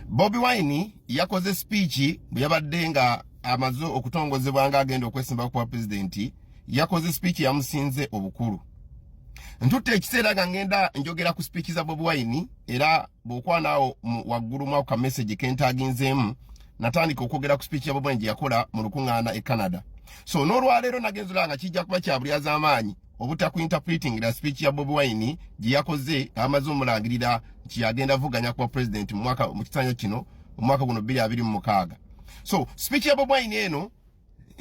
Bobi Wine yakoze speech buyabadde nga amaze okutongozebwa nga agenda okwesimba kwa president. Yakoze speech yamusinze obukulu. Ntutte ekiseera ngenda njogera ku speech za Bobi Wine era bw'okwanaawo waggulu mu ka message kentaginzeemu natandika okwogera ku speech ya Bobi Wine yakola mu lukuŋŋaana e Canada. So n'olwaleero nagenzula nga kijja kuba kya bulyaza amaanyi obutakuinterpreting la speech ya Bobi Wine gye yakoze amaze omulangirira kyagenda vuganya kwa president mu kitanya kino mu mwaka guno 2026. So speech ya Bobi Wine eno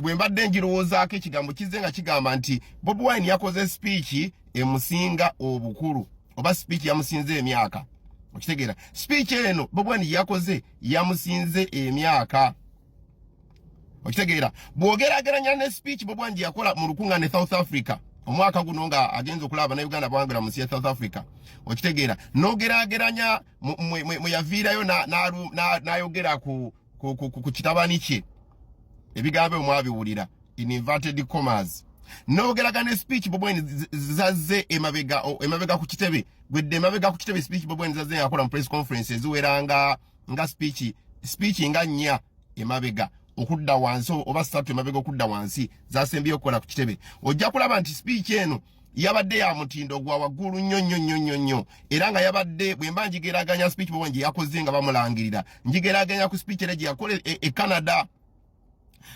bwe mbadde njirowoozaako ekigambo kizze nga kigamba nti Bobi Wine yakoze speech emusinga obukulu oba speech yamusinze emyaka. Okitegeera speech eno Bobi Wine yakoze yamusinze emyaka. Okitegeera bw'ogerageranya ne speech Bobi Wine yakola mu lukuŋŋaana South Africa omwaka guno nga agenza okulaba na Uganda bwangala mu ya South Africa. Okitegeera n'ogerageranya mu yaviirayo n'ayogera ku kitabani kye ebigambo omwabiwulira in inverted commas. N'ogeragana speech Bobi Wine zazze emabega ku kitebe gwedde emabega ku kitebe speech Bobi Wine zazze yakola mu press conference eziweranga nga speech nga nnya emabega okudda wansi oba ssatu emabega okudda wansi zasembye okukola ku kitebe. Ojja kulaba nti speech eno yabadde ya mutindo gwa waggulu nnyo era nga yabadde bwe mba njigeraganya speech Bobi Wine yakoze nga bamulangirira njigeraganya ku speech era gye yakola e Canada.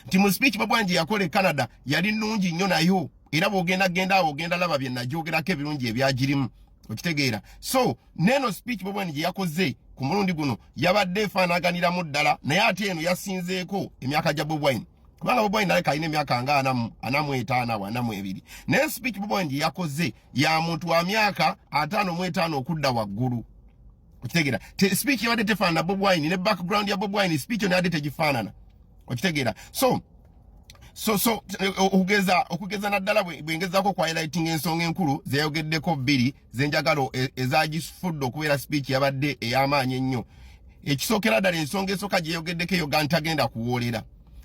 Nti mu speech Bobi Wine yakola e Canada yali nnungi nnyo nayo era bw'ogenda ogenda laba bye najoogerako ebirungi ebyagirimu. Okitegeera so neno speech Bobi Wine gye yakoze ku mulundi guno yabadde efaanaganiramu ddala naye ate eno yasinzeeko emyaka gya Bobi Wine kubanga Bobi Wine alina emyaka nga 45 naye speech Bobi Wine yakoze ya muntu wa myaka 55 okudda waggulu. Okitegeera speech yabadde tefaanana Bobi Wine ne background ya Bobi Wine speech yabadde tegifaanana. Okitegeera so okugeza naddala bwengezaako kwa highlighting ensonga enkulu zeyogeddeko bbiri zenjagalo ezagifudde okubeera speech yabadde ey'amaanyi ennyo. Ekisookera ddala ensonga esooka gye yogeddeko eyo gantagenda kuwoolera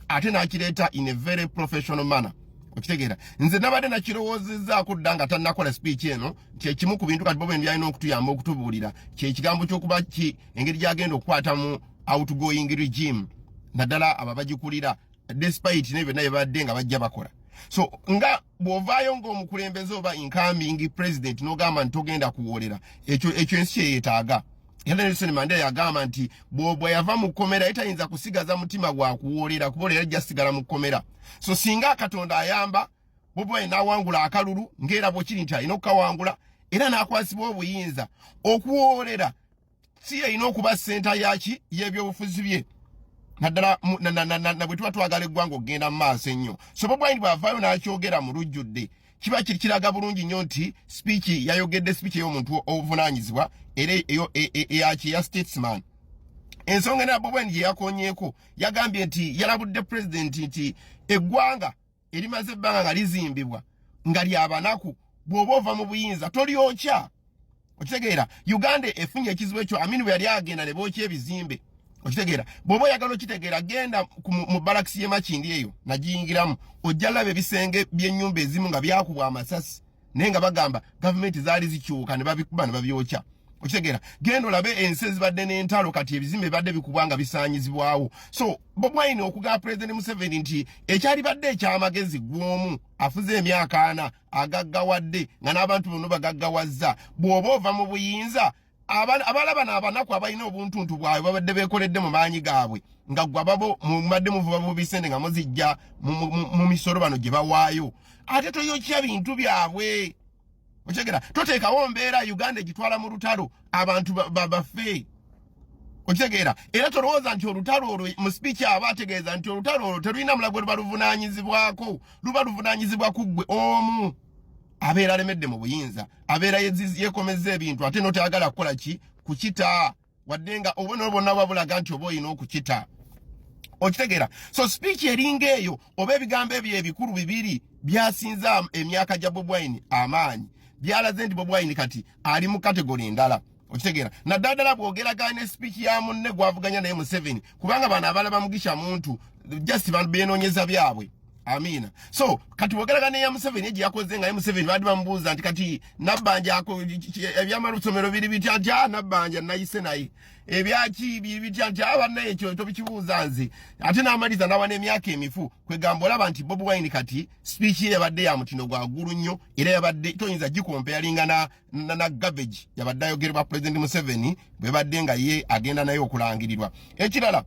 ate n'akireeta in a very professional manner. Okitegeera nze nabadde nakirowoozezzaako dda nga tannakola speech eno nti ekimu ku bintu kati Bobi Wine byalina okutuyamba okutubuulira kyekigambo ky'okuba engeri gy'agenda okukwatamu outgoing regime naddala abo abagikulira despite nebyo naye badde nga bajja bakola. So nga bw'ovaayo ng'omukulembeze oba incoming president n'ogamba nti togenda kuwoolera ekyo ensi kyeyeetaaga. Era Nelson Mandela yagamba nti bw'obwa yava mu kkomera etayinza kusigaza mutima gwa kuwoolera kuboolera ajja sigala mu kkomera. So singa Katonda ayamba Bobi Wine n'awangula akalulu ng'era bw'kiri nti alina okukawangula era n'akwasibwa obuyinza okuwoolera si yalina okuba senta y'ebyobufuzi bye naddala na bwe tuba twagala eggwanga okugenda mu maaso ennyo. So Bobi Wine bw'avaayo n'akyogera mu lujjudde kiba kiraga bulungi nnyo nti speech yayogedde speech ey'omuntu obuvunaanyizibwa era eya statesman. Ensonga era Bobi Wine gye yakonyeeko yagambye nti yalabudde president nti eggwanga erimaze ebbanga nga lizimbibwa nga lyabanaku bw'oba ova mu buyinza tolyokya. Okitegeera Uganda efunye ekizibu ekyo Amini bwe yali agenda ne bookya ebizimbe. Okitegeera bw'oba oyagala okitegeera genda mu barracks y'e Makindi eyo nagiyingiramu ojja laba ebisenge by'ennyumba ezimu nga byakubwa amasasi naye nga bagamba gavumenti zaali zikyuka ne babikuba ne babyokya. Okitegeera genda olabe ensi ezibadde n'entalo kati ebizimbe bibadde bikubwa nga bisaanyizibwawo. So Bobi Wine okugaba President Museveni nti ekyali badde eky'amagezi gw'omu afuze emyaka 4 agaggawadde nga n'abantu bonna bagaggawazza bw'oba ova mu buyinza abalaba n'abanaku abalina obuntuntu bwabwe babadde beekoledde mu maanyi gaabwe nga gwe ababo mubadde muvuba bubisente nga muzijja mu misolo bano gye bawaayo ate toyokya bintu byabwe. Okitegeera toteekawo mbeera Uganda egitwala mu lutalo abantu bafe. Okitegeera era tolowooza nti olutalo olwo mu speech aba ategeeza nti olutalo olwo terulina mulago luba luvunaanyizibwako luba luvunaanyizibwa ku ggwe omu abeera alemedde mu buyinza abeera yeekomezza ebintu ate n'otayagala kukola ki kukita wadde nga obubonero bwonna bwabulaga nti oba olina okukita. Okitegeera so speech eringa eyo oba ebigambo ebyo ebikulu bibiri byasinza emyaka gya Bobi Wine amaanyi byalaze nti Bobi Wine kati ali mu kategori endala. Okitegeera naddala bw'ogeraganya ne speech ya munne gwavuganya naye Museveni kubanga bano abalaba mugisha muntu just benoonyeza byabwe. Amina. So kati wogeragane ya Museveni eji yakoze nga Museveni badi bambuza nti kati nabbanja ako ebyamalusomero biri bitya nabbanja nayise naye ebyaki bitya abanna ekyo to bikibuuza nze ate n'amaliza n'awana emyaka emifu kwegamba olaba nti Bobi Wine kati speech ye yabadde ya mutino gwa ggulu nnyo era yabadde toyinza gikomparinga na garbage yabadde ayogerwa President Museveni bwe badde nga ye agenda naye okulangirirwa. Ekirala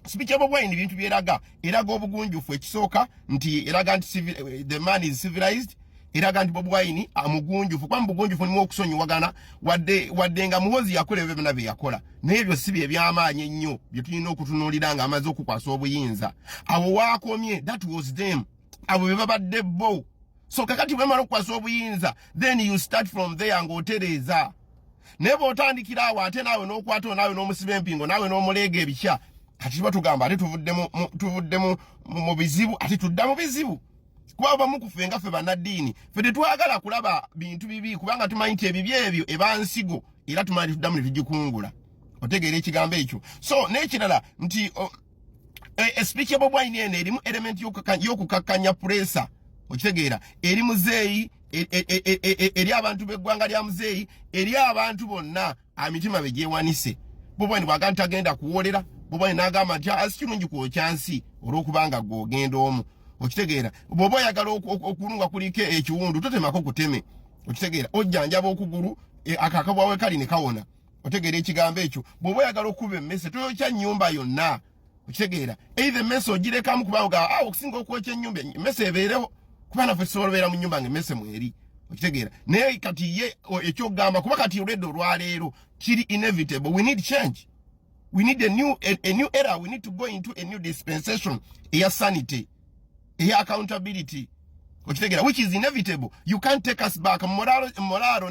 speech of Bobi Wine bintu byeraga obugunjufu ekisooka nti eraga nti the man is civilized eraga nti Bobi Wine amugunjufu kwa mugunjufu nimu okusonyiwagana wadde nga muhozi yakola ebyo byonna bye yakola naye ebyo si bye by'amaanyi ennyo bye tulina okutunuulira nga amaze okukwasa obuyinza abo waakomye that was them abo be babadde bo so kakati bwemala okukwasa obuyinza then you start from there ng'otereeza naye bw'otandikira awo ate naawe n'okwata naawe n'omusiba empingo naawe n'omuleega ebikya kati batugamba ate tuvudde mu bizibu ate tudda mu bizibu kuba bamu kufe nga ffe bannaddiini ffe tetwagala kulaba bintu bibi kubanga tumanyi nti ebibi ebyo eba nsigo era tumanyi tuddamu ne tugikungula otegeera ekigambo ekyo so n'ekirala nti speech ya Bobi Wine eno erimu element y'okukakkanya pressure okitegeera eri muzeeyi eri abantu b'eggwanga lya muzeeyi eri abantu bonna amitima be gyewanise Bobi Wine bw'agamba tagenda kuwolera Bobi Wine n'agamba nti asikirungi kwokya nsi olw'okubanga gw'ogenda omu okitegeera bw'oba oyagala okulunga kuliko ekiwundu totemako kuteme okitegeera ojjanjaba okugulu akakabwawe kali ne kawona otegeera ekigambo ekyo bw'oba oyagala okuba emmese toyokya nnyumba yonna okitegeera either emmese ogirekamu kubanga okusinga okwokya ennyumba emmese ebeerewo kuba naffe tusobola mu nnyumba ng'emmese mweri okitegeera naye kati ye ekyogamba kuba kati olwedde olwaleero kiri inevitable we need change. We need a new era. We need to go into a new dispensation. A sanity, a accountability, which is inevitable. You can't take us back. Moral,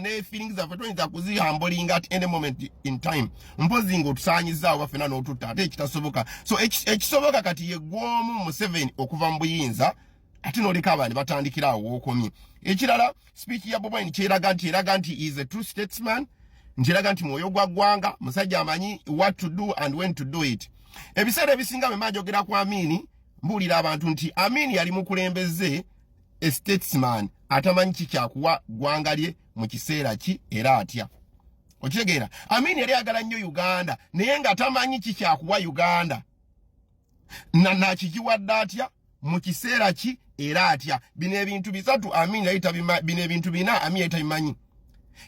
ne feelings of a humbling at any moment in time. Imposing of Sanyiza or Fenano to Tate Soboka. So Soboka kati ye Guam Museveni Okuvambuyinza. Atino recovered, but Andikira walk on me. Echirala, speech ya Bobi Wine Chiraganti is a true statesman. Njiraga nti mwoyo gwa gwanga musajja amanyi what to do and when to do it. Ebiseera ebisinga bemajogera ku Amini mbulira abantu nti Amini yali mukulembeze a statesman atamanyi kikyakuwa gwanga lye mu kiseera ki era atya. Okitegeera Amini yali agala nnyo Uganda naye nga atamanyi kikyakuwa Uganda na kikiwadde atya mu kiseera ki era atya. Bino ebintu bisatu Amini bino ebintu bina Amini yali tabimanyi.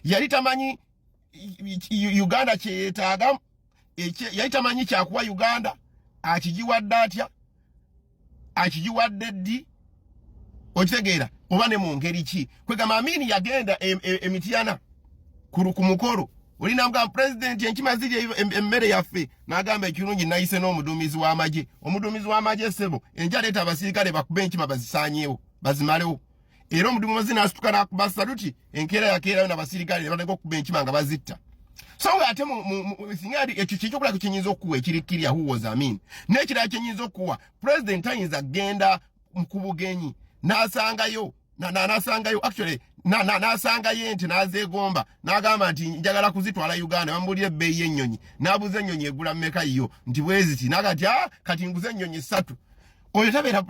Yali tamanyi Uganda kyetaaga yali tamanyi kyakuwa Uganda akigiwadde atya akigiwadde ddi okitegeera oba ne mu ngeri ki kwegamba Amini yagenda Emityana ku mukolo olina mugamba president enkima ziri emmere yaffe n'agamba ekirungi nayise n'omuduumizi w'amagye omuduumizi w'amagye ssebo enjala leeta abasirikale bakube enkima bazisaanyeewo bazimalewo era omuduumizi n'asituka n'akuba saluti enkeera yakeerayo n'abasirikale ne batandika okukuba enkima nga bazitta so ate singadi ekyo kyekyokulako kyenyinza okuwa ekirikkirya who was Amini n'ekirala kyenyinza okuwa president ayinza agenda ku bugenyi n'asangayo actually n'asangayo ente n'azeegomba n'agamba nti njagala kuzitwala Uganda bambuulira ebbeeyi y'ennyonyi n'abuuza ennyonyi egula mmeka yo nti bweziti n'agati kati nguze ennyonyi 3 oyo tabeera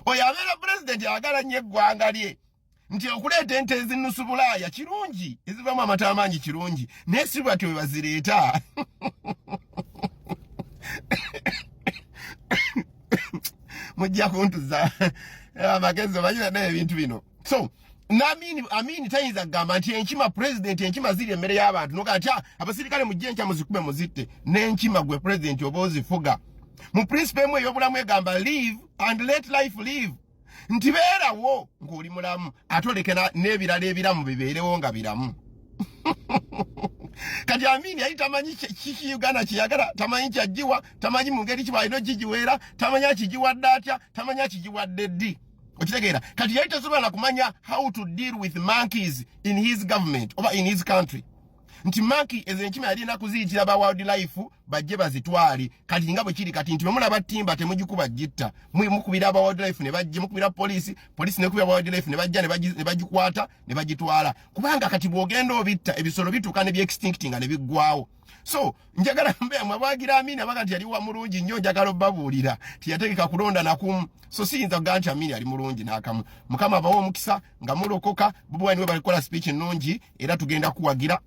oyo abeera president ayagala nnyo eggwanga lye nti okuleeta ente ezinusu Bulaaya kirungi ezivamu amata amangi kirungi naye si bwatyo bwe bazireeta mujja kuntuza amagezi banyina naye ebintu bino so Amini tayinza kugamba nti enkima president enkima ziri emmere y'abantu nokati abasirikale mujje enkya muzikube muzitte n'enkima gwe president oba ozifuga mu principle emu ey'obulamu egamba live and let life live nti beerawo ng'oli mulamu ate oleke n'ebirala ebiramu bibeerewo nga biramu kati Amini yali tamanyi kiki Uganda kiyagala tamanyi kyaggiwa tamanyi mu ngeri ki bw'alina okigiweera tamanyi akigiwadde atya tamanyi akigiwadde ddi okitegeera kati yali tasobola kumanya how to deal with monkeys in his government oba in his country nti monkey ezenkima yali na kuziyitira ba wildlife bajje bazitwale kati nga bwe kiri kati nti bemulaba timba temugikuba jitta mukubira ba wildlife ne bajje mukubira police ne kubira ba wildlife ne bajja ne bagikwata ne bagitwala kubanga kati bwogenda obitta ebisolo bituka ne bi extincting ne biggwawo. So njagala mbe mwabagira Amini abagati yali wa mulungi nnyo njagala babulira tiyategeka kulonda nakumu. So siyinza gancha Amini ali mulungi nakamu mukama abawo omukisa nga mulokoka bubwani we balikola speech nnungi era tugenda kuwagira